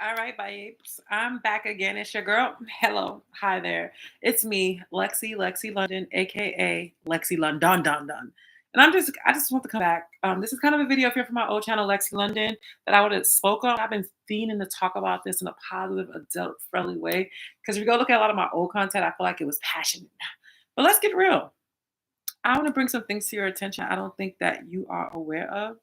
All right, babes. I'm back again. It's your girl. Hello. Hi there. It's me, Lexi London, aka Lexi London Don Don. And I just want to come back. This is kind of a video here from my old channel, Lexi London, that I would have spoke on. I've been fiending to talk about this in a positive, adult friendly way. Because if you go look at a lot of my old content, I feel like it was passionate. But let's get real. I want to bring some things to your attention I don't think that you are aware of.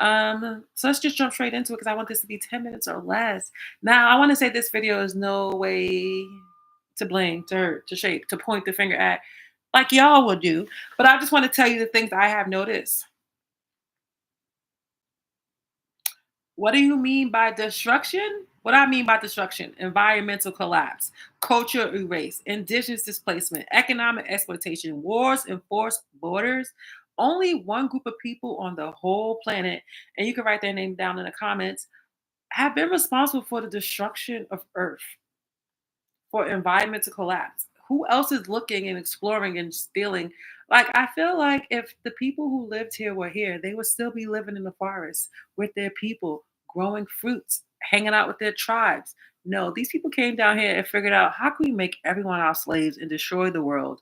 So let's just jump straight into it because I want this to be 10 minutes or less. Now, I want to say this video is no way to blame, to hurt, to shape, to point the finger at, like y'all will do. But I just want to tell you the things I have noticed. What do you mean by destruction? What I mean by destruction: environmental collapse, culture erase, indigenous displacement, economic exploitation, wars, enforced borders. Only one group of people on the whole planet, and you can write their name down in the comments, have been responsible for the destruction of Earth, for environmental collapse. Who else is looking and exploring and stealing? Like, I feel like if the people who lived here were here, they would still be living in the forest with their people, growing fruits, hanging out with their tribes. No, these people came down here and figured out how can we make everyone our slaves and destroy the world.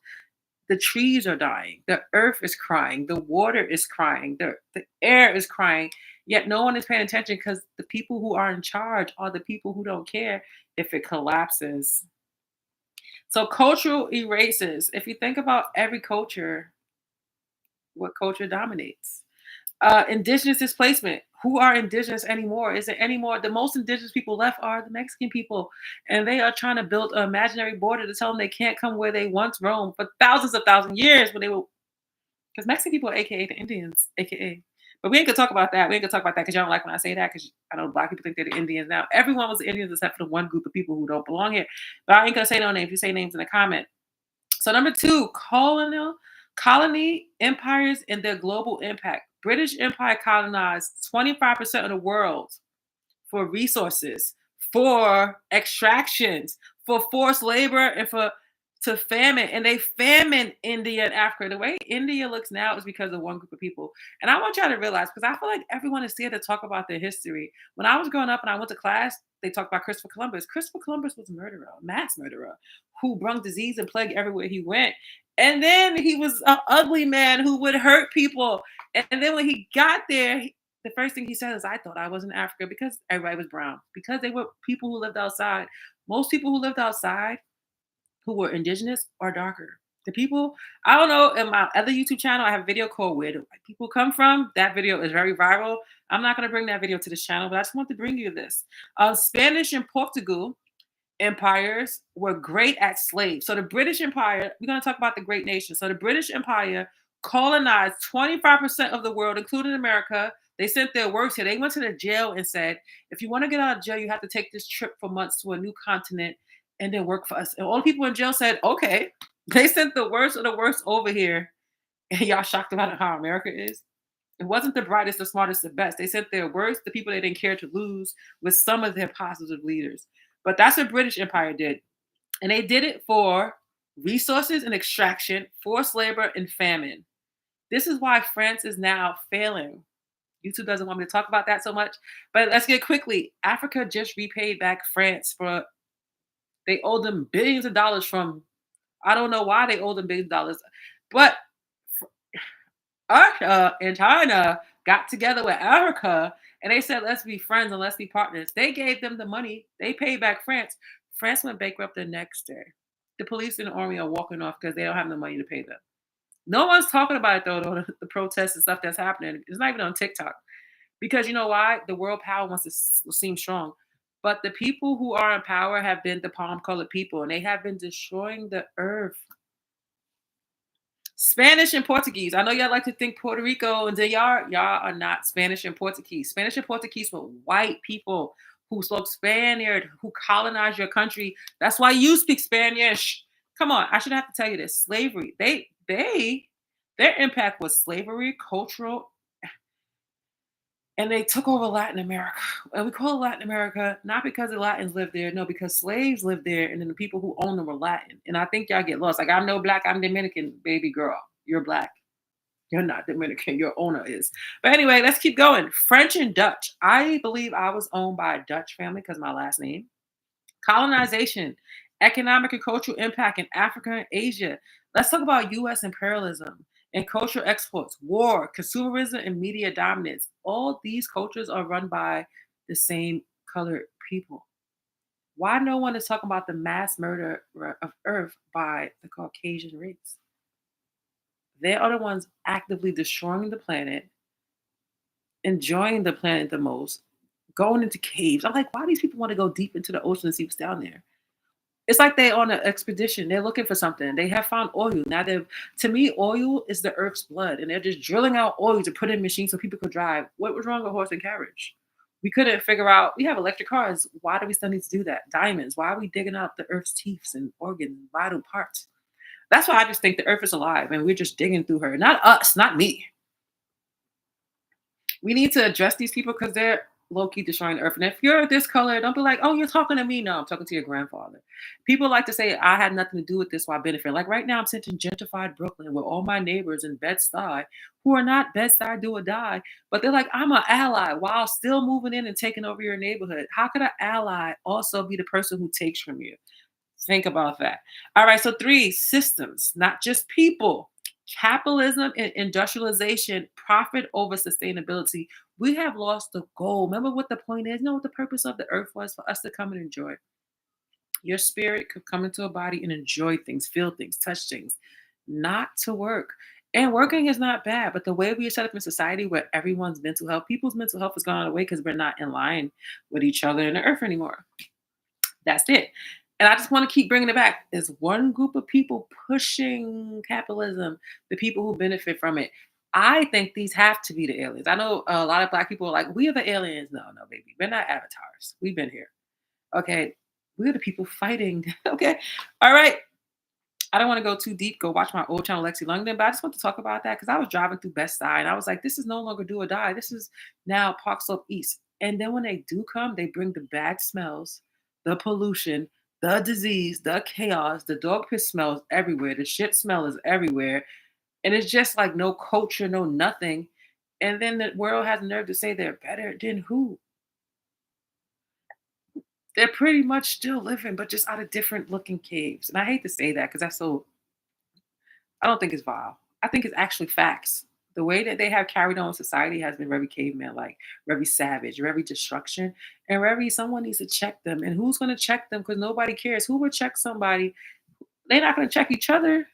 The trees are dying, the earth is crying, the water is crying, the air is crying, yet no one is paying attention because the people who are in charge are the people who don't care if it collapses. So cultural erases. If you think about every culture, what culture dominates? Indigenous displacement. Who are indigenous anymore? Is it anymore? The most indigenous people left are the Mexican people, and they are trying to build an imaginary border to tell them they can't come where they once roamed for thousands of thousand years when they were. Because Mexican people are AKA the Indians, AKA. But we ain't gonna talk about that. We ain't gonna talk about that because y'all don't like when I say that because I know black people think they're the Indians now. Everyone was the Indians except for the one group of people who don't belong here. But I ain't gonna say no names. You say names in the comment. So number two, colony empires and their global impact. British Empire colonized 25% of the world for resources, for extractions, for forced labor, and for to famine. And they famine India and Africa. The way India looks now is because of one group of people. And I want y'all to realize, because I feel like everyone is scared to talk about their history. When I was growing up and I went to class, they talked about Christopher Columbus. Christopher Columbus was a murderer, a mass murderer, who brought disease and plague everywhere he went. And then he was an ugly man who would hurt people. And then when he got there, the first thing he said is, I thought I was in Africa because everybody was brown, because they were people who lived outside. Most people who lived outside who were indigenous are darker. The people, I don't know, in my other YouTube channel, I have a video called Where Do White People Come From? That video is very viral. I'm not going to bring that video to this channel, but I just want to bring you this. Spanish and Portugal empires were great at slaves. So the British Empire, we're going to talk about the great nation. So the British Empire colonized 25% of the world, including America. They sent their works here. They went to the jail and said, if you want to get out of jail, you have to take this trip for months to a new continent and then work for us. And all the people in jail said, okay. They sent the worst of the worst over here. And y'all shocked about how America is? It wasn't the brightest, the smartest, the best. They sent their worst, the people they didn't care to lose, with some of their positive leaders. But that's what British Empire did. And they did it for resources and extraction, forced labor, and famine. This is why France is now failing. YouTube doesn't want me to talk about that so much. But let's get quickly. Africa just repaid back France for, they owed them billions of dollars from, I don't know why they owed them billions of dollars. But Russia and China got together with Africa and they said, let's be friends and let's be partners. They gave them the money. They paid back France. France went bankrupt the next day. The police and the army are walking off because they don't have the money to pay them. No one's talking about it, though, the protests and stuff that's happening. It's not even on TikTok. Because you know why? The world power wants to seem strong. But the people who are in power have been the palm-colored people, and they have been destroying the earth. Spanish and Portuguese. I know y'all like to think Puerto Rico and y'all are not Spanish and Portuguese. Spanish and Portuguese were white people who spoke Spaniard, who colonized your country. That's why you speak Spanish. Come on, I shouldn't have to tell you this. Slavery. Their impact was slavery, cultural, and they took over Latin America. And we call it Latin America not because the Latins lived there, no, because slaves lived there, and then the people who owned them were Latin. And I think y'all get lost. Like, I'm no black, I'm Dominican, baby girl. You're black. You're not Dominican, your owner is. But anyway, let's keep going. French and Dutch. I believe I was owned by a Dutch family because my last name. Colonization, economic and cultural impact in Africa and Asia. Let's talk about US imperialism and cultural exports, war, consumerism, and media dominance. All these cultures are run by the same colored people. Why no one is talking about the mass murder of Earth by the Caucasian race? They are the ones actively destroying the planet, enjoying the planet the most, going into caves. I'm like, why do these people want to go deep into the ocean and see what's down there? It's like they on an expedition. They're looking for something. They have found oil. Now they've to me, oil is the earth's blood, and they're just drilling out oil to put in machines so people could drive. What was wrong with horse and carriage? We couldn't figure out we have electric cars. Why do we still need to do that? Diamonds. Why are we digging out the earth's teeth and organs and vital parts? That's why I just think the earth is alive and we're just digging through her. Not us, not me. We need to address these people because they're low key destroying the earth. And if you're this color, don't be like, oh, you're talking to me. No, I'm talking to your grandfather. People like to say, I had nothing to do with this while benefiting. Like right now, I'm sitting in gentrified Brooklyn with all my neighbors in Bed-Stuy who are not Bed-Stuy do or die, but they're like, I'm an ally while still moving in and taking over your neighborhood. How could an ally also be the person who takes from you? Think about that. All right. So, three systems, not just people. Capitalism and industrialization, profit over sustainability. We have lost the goal. Remember what the point is? You know what the purpose of the earth was for us to come and enjoy. Your spirit could come into a body and enjoy things, feel things, touch things, not to work. And working is not bad, but the way we are set up in society where everyone's mental health, people's mental health has gone away because we're not in line with each other and the earth anymore. That's it. And I just want to keep bringing it back. There's one group of people pushing capitalism, the people who benefit from it. I think these have to be the aliens. I know a lot of black people are like, we are the aliens. No, no, baby. We're not avatars. We've been here. Okay. We're the people fighting. Okay. All right. I don't want to go too deep. Go watch my old channel, Lexi London, but I just want to talk about that because I was driving through Best Side and I was like, this is no longer do or die. This is now Park Slope East. And then when they do come, they bring the bad smells, the pollution, the disease, the chaos, the dog piss smells everywhere. The shit smell is everywhere. And it's just like no culture, no nothing. And then the world has nerve to say they're better than who? They're pretty much still living, but just out of different looking caves. And I hate to say that because that's so I don't think it's vile. I think it's actually facts. The way that they have carried on society has been very caveman like, very savage, very destruction, and very someone needs to check them. And who's going to check them? Because nobody cares. Who would check somebody? They're not going to check each other.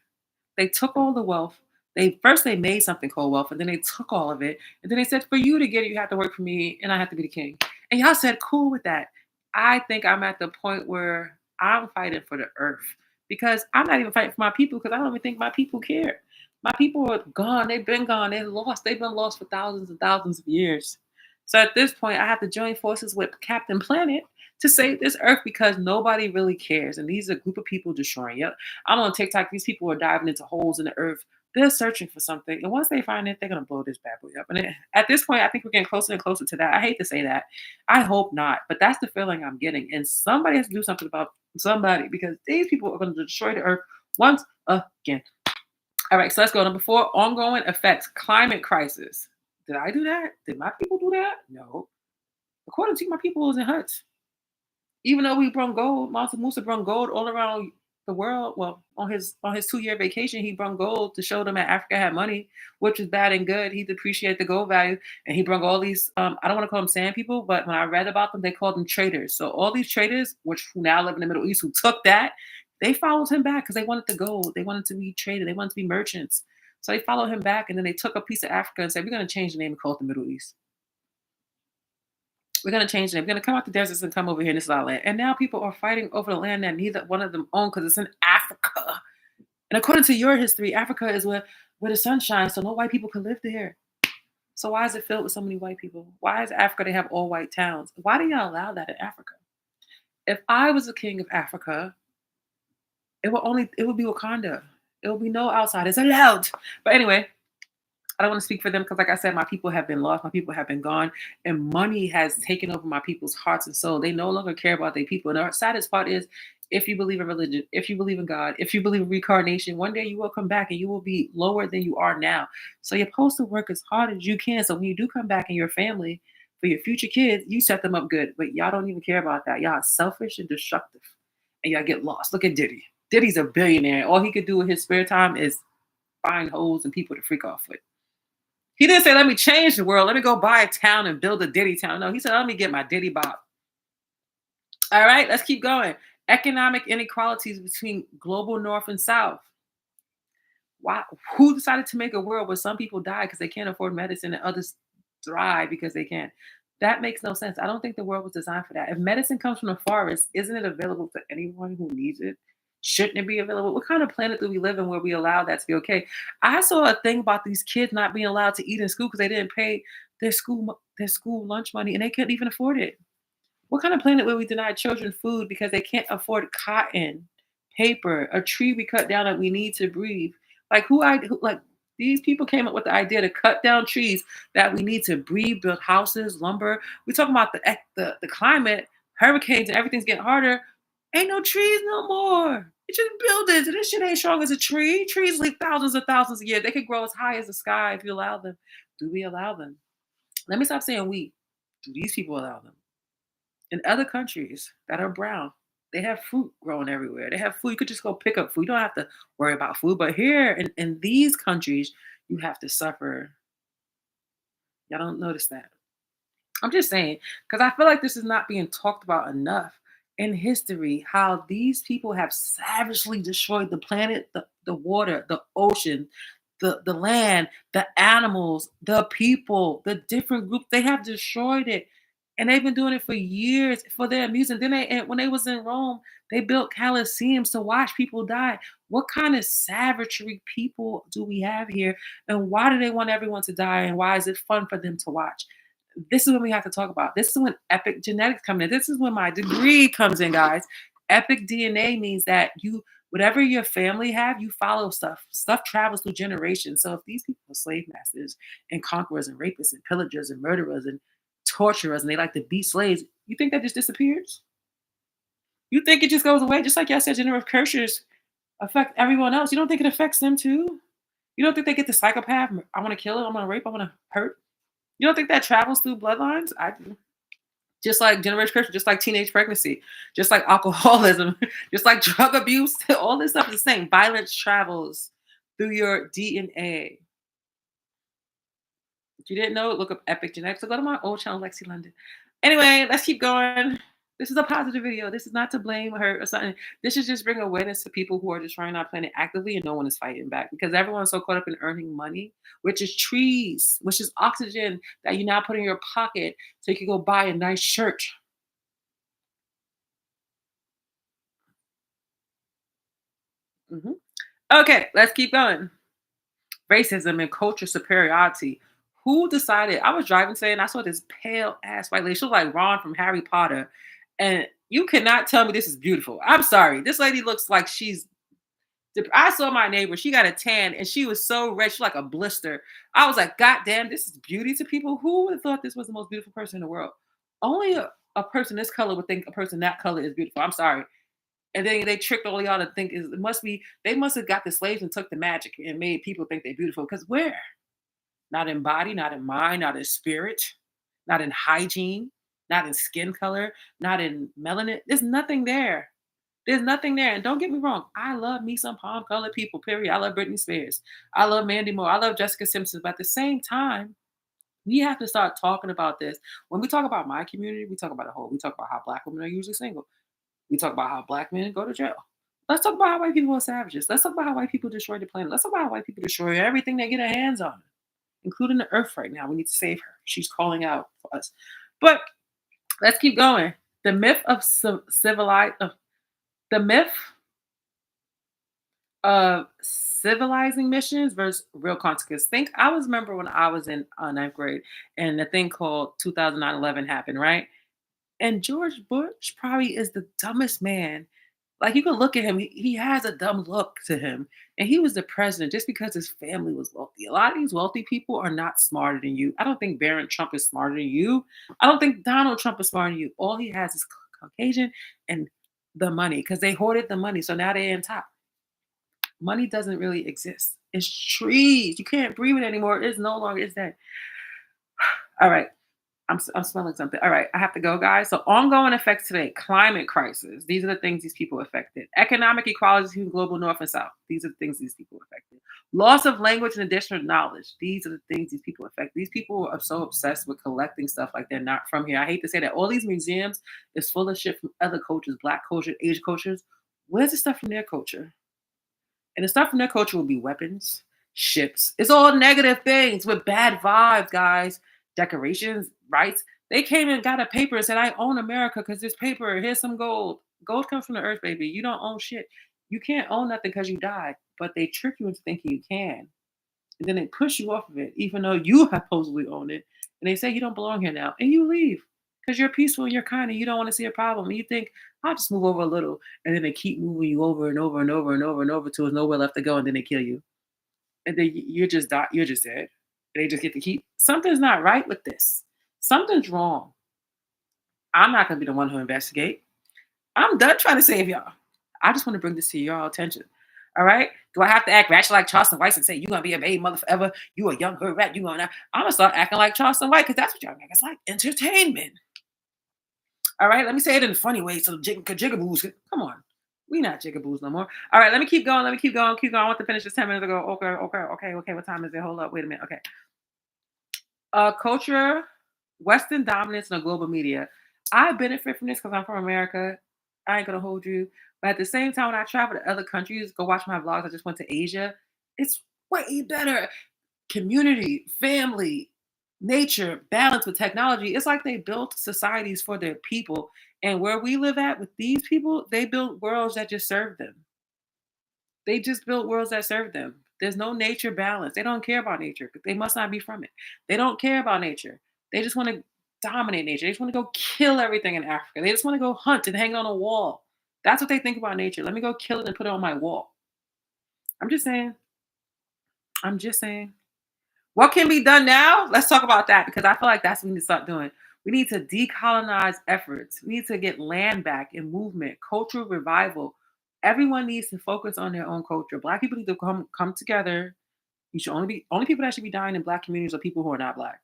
They took all the wealth. They made something called wealth, and then they took all of it, and then they said, for you to get it, you have to work for me, and I have to be the king. And y'all said, cool with that. I think I'm at the point where I'm fighting for the earth because I'm not even fighting for my people because I don't even think my people care. My people are gone. They've been gone. They're lost. They've been lost for thousands and thousands of years. So at this point, I have to join forces with Captain Planet to save this earth because nobody really cares. And these are a group of people destroying it. I'm on TikTok. These people are diving into holes in the earth. They're searching for something. And once they find it, they're going to blow this bad boy up. And at this point, I think we're getting closer and closer to that. I hate to say that. I hope not. But that's the feeling I'm getting. And somebody has to do something about somebody because these people are going to destroy the earth once again. All right, so let's go. Number four, ongoing effects, climate crisis. Did I do that? Did my people do that? No. According to my people, it was in huts. Even though we brung gold, Mansa Musa brung gold all around the world. Well, on his 2 year vacation, he brung gold to show them that Africa had money, which is bad and good. He depreciated the gold value, and he brung all these. I don't want to call them sand people, but when I read about them, they called them traders. So all these traders, which who now live in the Middle East, who took that, they followed him back because they wanted the gold. They wanted to be traded. They wanted to be merchants. So they followed him back, and then they took a piece of Africa and said, "We're going to change the name and call it the Middle East. We're going to change it. We're going to come out the deserts and come over here, and this is our land." And now people are fighting over the land that neither one of them own because it's in Africa. And according to your history, Africa is where the sun shines, so no white people can live there. So why is it filled with so many white people? Why is Africa they have all white towns? Why do y'all allow that in Africa? If I was the king of Africa, it would be Wakanda. It will be no outsiders allowed. But anyway, I don't want to speak for them because, like I said, my people have been lost, my people have been gone, and money has taken over my people's hearts and soul. They no longer care about their people. And the saddest part is, If you believe in religion, if you believe in God, if you believe in reincarnation, one day you will come back and you will be lower than you are now. So you're supposed to work as hard as you can. So when you do come back in your family for your future kids, you set them up good. But y'all don't even care about that. Y'all are selfish and destructive. And y'all get lost. Look at Diddy. Diddy's a billionaire. All he could do with his spare time is find holes and people to freak off with. He didn't say, let me change the world. Let me go buy a town and build a Diddy town. No, he said, let me get my Diddy Bop. All right, let's keep going. Economic inequalities between global north and south. Why? Who decided to make a world where some people die because they can't afford medicine and others thrive because they can? That makes no sense. I don't think the world was designed for that. If medicine comes from the forest, isn't it available to anyone who needs it? Shouldn't it be available? What kind of planet do we live in where we allow that to be okay? I saw a thing about these kids not being allowed to eat in school because they didn't pay their school lunch money and they couldn't even afford it. What kind of planet would we deny children food because they can't afford cotton, paper, a tree we cut down that we need to breathe? Like like these people came up with the idea to cut down trees that we need to breathe, build houses, lumber. We're talking about the climate, hurricanes, and everything's getting harder. Ain't no trees no more. It's just buildings, and this shit ain't strong as a tree. Trees live thousands and thousands of years. They could grow as high as the sky if you allow them. Do we allow them? Let me stop saying we. Do these people allow them? In other countries that are brown, they have fruit growing everywhere. They have food. You could just go pick up food. You don't have to worry about food. But here in these countries, you have to suffer. Y'all don't notice that. I'm just saying, because I feel like this is not being talked about enough in history, how these people have savagely destroyed the planet, the water, the ocean, the land, the animals, the people, the different groups. They have destroyed it. And they've been doing it for years for their amusement. Then and when they was in Rome, they built coliseums to watch people die. What kind of savagery people do we have here? And why do they want everyone to die? And why is it fun for them to watch? This is when we have to talk about. This is when epic genetics come in. This is when my degree comes in, guys. Epic DNA means that you, whatever your family have, you follow stuff. Stuff travels through generations. So if these people are slave masters and conquerors and rapists and pillagers and murderers and torturers and they like to beat slaves, you think that just disappears? You think it just goes away? Just like y'all said, generative curses affect everyone else. You don't think it affects them too? You don't think they get the psychopath? I want to kill him. I want to rape. I want to hurt. You don't think that travels through bloodlines? I do. Just like generation curse, just like teenage pregnancy, just like alcoholism, just like drug abuse, all this stuff is the same. Violence travels through your DNA. If you didn't know, look up Epic Genetics or go to my old channel, Lexi London. Anyway, let's keep going. This is a positive video. This is not to blame her or something. This is just bring awareness to people who are destroying our planet actively and no one is fighting back because everyone's so caught up in earning money, which is trees, which is oxygen that you now put in your pocket so you can go buy a nice shirt. Mhm. Okay, let's keep going. Racism and culture superiority. Who decided? I was driving today and I saw this pale ass white lady. She looked like Ron from Harry Potter. And you cannot tell me this is beautiful. I'm sorry. This lady looks like she's. I saw my neighbor. She got a tan and she was so red. She's like a blister. I was like, God damn, this is beauty to people. Who would have thought this was the most beautiful person in the world? Only a person this color would think a person that color is beautiful. I'm sorry. And then they tricked all y'all to think it must be, they must have got the slaves and took the magic and made people think they're beautiful. Because where? Not in body, not in mind, not in spirit, not in hygiene, not in skin color, not in melanin. There's nothing there. There's nothing there. And don't get me wrong, I love me some palm colored people, period. I love Britney Spears. I love Mandy Moore. I love Jessica Simpson. But at the same time, we have to start talking about this. When we talk about my community, we talk about the whole. We talk about how black women are usually single. We talk about how black men go to jail. Let's talk about how white people are savages. Let's talk about how white people destroy the planet. Let's talk about how white people destroy everything they get their hands on, including the earth right now. We need to save her. She's calling out for us. But let's keep going. The myth of the myth of civilizing missions versus real consequences. Think I was remember when I was in ninth grade and the thing called 2009-11 happened, right? And George Bush probably is the dumbest man. Like you can look at him, he has a dumb look to him. And he was the president just because his family was wealthy. A lot of these wealthy people are not smarter than you. I don't think Barron Trump is smarter than you. I don't think Donald Trump is smarter than you. All he has is Caucasian and the money because they hoarded the money. So now they're in top. Money doesn't really exist. It's trees. You can't breathe it anymore. It's no longer, it's dead. All right. I'm smelling something. All right, I have to go, guys. So, ongoing effects today: climate crisis. These are the things these people affected. Economic equality between global north and south. These are the things these people affected. Loss of language and additional knowledge. These are the things these people affect. These people are so obsessed with collecting stuff like they're not from here. I hate to say that. All these museums is full of shit from other cultures, Black culture, Asian cultures. Where's the stuff from their culture? And the stuff from their culture will be weapons, ships. It's all negative things with bad vibes, guys. Decorations, rights. They came and got a paper and said, I own America because this paper, here's some gold. Gold comes from the earth, baby. You don't own shit. You can't own nothing because you died. But they trick you into thinking you can. And then they push you off of it, even though you supposedly own it. And they say you don't belong here now. And you leave because you're peaceful and you're kind and you don't want to see a problem. And you think, I'll just move over a little. And then they keep moving you over and over and over and over and over till there's nowhere left to go. And then they kill you. And then you're just you're just dead. They just get to keep. Something's not right with this. Something's wrong. I'm not going to be the one who investigate. I'm done trying to save y'all. I just want to bring this to y'all attention. All right? Do I have to act ratchet like Charleston White and say, you're going to be a baby mother forever? You a young hood rat. You going to. I'm going to start acting like Charleston White because that's what y'all niggas like. Entertainment. All right? Let me say it in a funny way so jigaboos. Come on. We not jigaboos no more. All right, let me keep going. Keep going. I want to finish this 10 minutes ago. Okay. What time is it? Hold up. Wait a minute. Okay. Culture, Western dominance in the global media. I benefit from this because I'm from America. I ain't gonna hold you. But at the same time, when I travel to other countries, go watch my vlogs. I just went to Asia. It's way better. Community, family, nature, balance with technology. It's like they built societies for their people. And where we live at with these people, they built worlds that just serve them. They just built worlds that serve them. There's no nature balance. They don't care about nature. They must not be from it. They don't care about nature. They just want to dominate nature. They just want to go kill everything in Africa. They just want to go hunt and hang on a wall. That's what they think about nature. Let me go kill it and put it on my wall. I'm just saying. I'm just saying. What can be done now? Let's talk about that because I feel like that's what we need to start doing. We need to decolonize efforts. We need to get land back in movement, cultural revival. Everyone needs to focus on their own culture. Black people need to come together. You should only people that should be dying in Black communities are people who are not Black.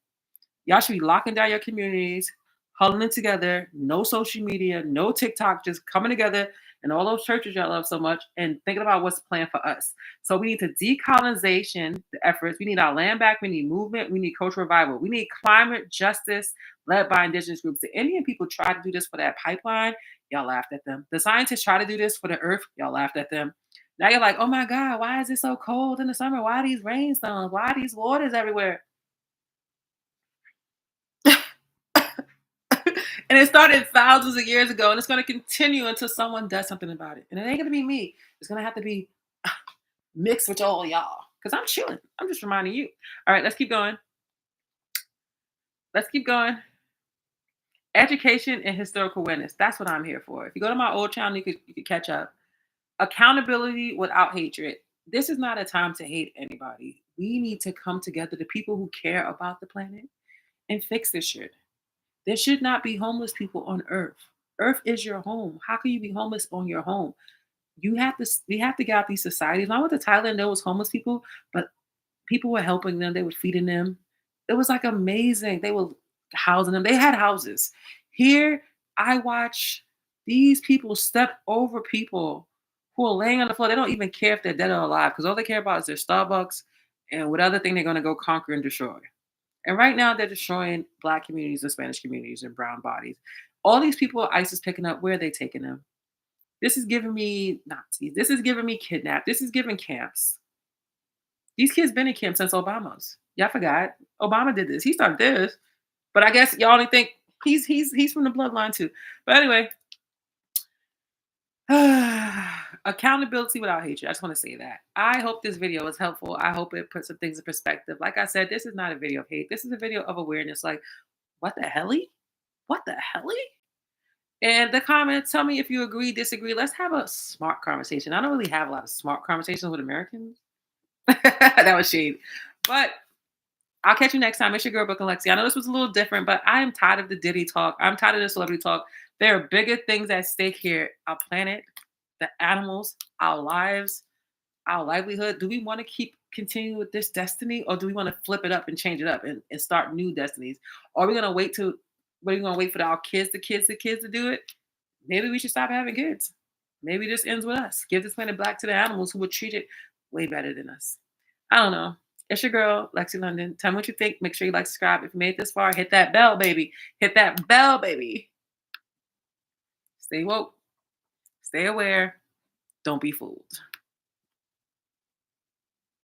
Y'all should be locking down your communities, huddling together, no social media, no TikTok, just coming together and all those churches y'all love so much and thinking about what's planned for us. So we need to decolonization the efforts. We need our land back. We need movement. We need cultural revival. We need climate justice led by indigenous groups. The Indian people tried to do this for that pipeline. Y'all laughed at them. The scientists tried to do this for the earth. Y'all laughed at them. Now you're like, oh my God, why is it so cold in the summer? Why are these rainstorms? Why are these waters everywhere? And it started thousands of years ago, and it's going to continue until someone does something about it. And it ain't going to be me. It's going to have to be mixed with all y'all because I'm chilling. I'm just reminding you. All right, let's keep going. Let's keep going. Education and historical awareness. That's what I'm here for. If you go to my old channel, you could catch up. Accountability without hatred. This is not a time to hate anybody. We need to come together, the people who care about the planet, and fix this shit. There should not be homeless people on Earth. Earth is your home. How can you be homeless on your home? We have to get out these societies. When I went to Thailand, there was homeless people, but people were helping them. They were feeding them. It was like amazing. They were housing them. They had houses. Here, I watch these people step over people who are laying on the floor. They don't even care if they're dead or alive because all they care about is their Starbucks and what other thing they're going to go conquer and destroy. And right now, they're destroying Black communities and Spanish communities and brown bodies. All these people ISIS picking up, where are they taking them? This is giving me Nazis. This is giving me kidnapped. This is giving camps. These kids been in camp since Obama's. Y'all forgot. Obama did this. He started this. But I guess y'all only think he's from the bloodline too. But anyway, accountability without hatred. I just want to say that. I hope this video was helpful. I hope it puts some things in perspective. Like I said, this is not a video of hate. This is a video of awareness. Like, what the helly? What the helly? And the comments, tell me if you agree, disagree. Let's have a smart conversation. I don't really have a lot of smart conversations with Americans. That was shade. But I'll catch you next time. It's your girl, Book and Lexi. I know this was a little different, but I am tired of the Diddy talk. I'm tired of the celebrity talk. There are bigger things at stake here. Our planet, the animals, our lives, our livelihood. Do we want to keep continuing with this destiny, or do we want to flip it up and change it up and start new destinies? Or are we gonna wait till what are we gonna wait for our kids, the kids to do it? Maybe we should stop having kids. Maybe this ends with us. Give this planet back to the animals who would treat it way better than us. I don't know. It's your girl, Lexi London. Tell me what you think. Make sure you like, subscribe. If you made it this far, hit that bell, baby. Hit that bell, baby. Stay woke. Stay aware. Don't be fooled.